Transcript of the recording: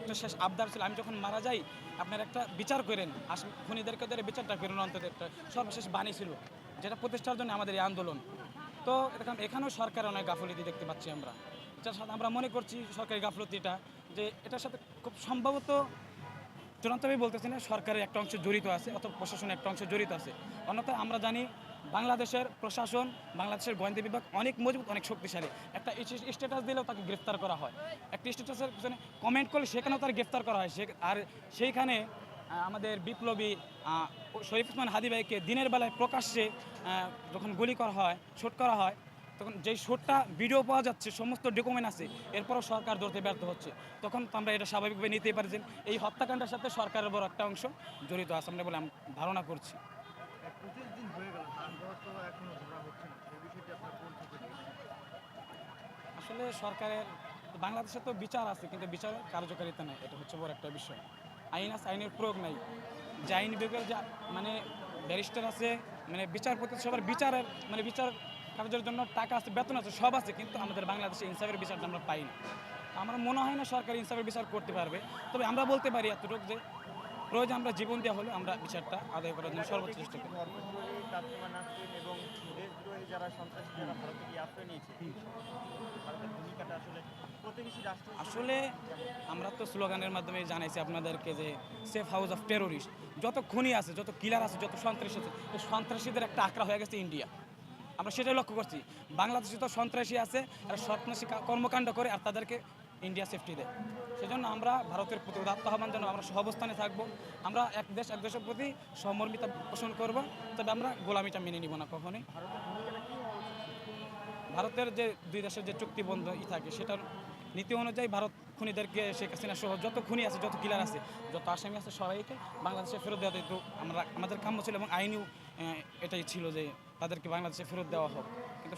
একটা শেষ আবদার ছিল, আমি যখন মারা যাই আপনার একটা বিচার করেন, খুনিদেরকে ধরে বিচারটা করেন, অন্তত একটা সর্বশেষ বাণী ছিল, যেটা প্রতিষ্ঠার জন্য আমাদের এই আন্দোলন। তো এখানেও সরকারের অনেক গাফিলতি দেখতে পাচ্ছি আমরা। এটার সাথে আমরা মনে করছি সরকারি গাফিলতিটা, যে এটার সাথে খুব সম্ভবত চূড়ান্তভাবে বলতেছি না, সরকারের একটা অংশ জড়িত আছে অথবা প্রশাসনের একটা অংশ জড়িত আছে। অন্যথায় আমরা জানি বাংলাদেশের প্রশাসন, বাংলাদেশের গোয়েন্দা বিভাগ অনেক মজবুত, অনেক শক্তিশালী। একটা স্ট্যাটাস দিলেও তাকে গ্রেফতার করা হয়, একটা স্ট্যাটাসের পিছনে কমেন্ট করলে সেখানেও তার গ্রেফতার করা হয়। আর সেইখানে আমাদের বিপ্লবী শরীফ ওসমান হাদী ভাইকে দিনের বেলায় প্রকাশ্যে যখন গুলি করা হয়, শুট করা হয়, তখন যেই শুটটা ভিডিও পাওয়া যাচ্ছে, সমস্ত ডকুমেন্ট আছে, এরপরও সরকার ধরতে ব্যর্থ হচ্ছে, তখন তো আমরা এটা স্বাভাবিকভাবে নিতেই পারি যে এই হত্যাকাণ্ডের সাথে সরকারের বড় একটা অংশ জড়িত আছে আমরা বলে আমি ধারণা করছি। 25 দিন হয়ে গেল, তারপর তো এখনো ধরা হচ্ছে না, এই বিষয়টি আপনার কোন থেকে দেখছেন? আসলে সরকারের বাংলাদেশে তো বিচার আছে, কিন্তু বিচারের কার্যকারিতা নেই, এটা হচ্ছে বড় একটা বিষয়। আইন আছে, আইনের প্রয়োগ নাই। যে আইন বিভাগের যে মানে ব্যারিস্টার আছে, মানে বিচারপতি, সবার বিচারের মানে বিচার কার্যের জন্য টাকা আছে, বেতন আছে, সব আছে, কিন্তু আমাদের বাংলাদেশে ইনসাফের বিচারটা আমরা পাই না। আমার মনে হয় না সরকার ইনসাফের বিচার করতে পারবে। তবে আমরা বলতে পারি এতটুকু যে প্রয়োজন আমরা জীবন দেওয়া হলে আমরা বিচারটা আদায় করার জন্য সর্বোচ্চ ভারতে চেষ্টা কি করি। ধর্মদ্রোহী তাসলিমা নাসরিন এবং দেশদ্রোহী যারা সন্ত্রাসী যারা ভারতে গিয়ে আশ্রয় নিয়েছে, ভারতের ভূমিকাটা আসলে প্রতিবেশী রাষ্ট্র হিসেবে আসলে কেমন? আমরা তো স্লোগানের মাধ্যমে জানাইছি আপনাদেরকে যে সেফ হাউস অফ টেরোরিস্ট। যত খুনি আছে, যত কিলার আছে, যত সন্ত্রাসী আছে, এই সন্ত্রাসীদের একটা আঁকড়া হয়ে গেছে ইন্ডিয়া। আমরা সেটাই লক্ষ্য করছি। বাংলাদেশে তো সন্ত্রাসী আছে, আর সন্ত্রাসী কর্মকাণ্ড করে, আর তাদেরকে ইন্ডিয়া সেফটি দেয়। সেজন্য আমরা ভারতের প্রতি উদাত্ত আহ্বান জানাবো, আমরা সহাবস্থানে থাকবো। আমরা এক দেশ এক দেশের প্রতি সহমর্মিতা পোষণ করব, তবে আমরা গোলামিটা মেনে নিব না কখনোই। ভারতের ভূমিকাটা কি হওয়া উচিত? ভারতের যে দুই দেশের যে চুক্তিবদ্ধ থাকে, সেটার নীতি অনুযায়ী ভারত খুনিদেরকে, শেখ হাসিনা সহ যত খুনি আছে, যত কিলার আছে, যত আসামি আছে, সবাইকে বাংলাদেশে ফেরত দেওয়া যেত আমাদের কাম্য ছিল, এবং আইনেও এটাই ছিল যে তাদেরকে বাংলাদেশে ফেরত দেওয়া হোক। কিন্তু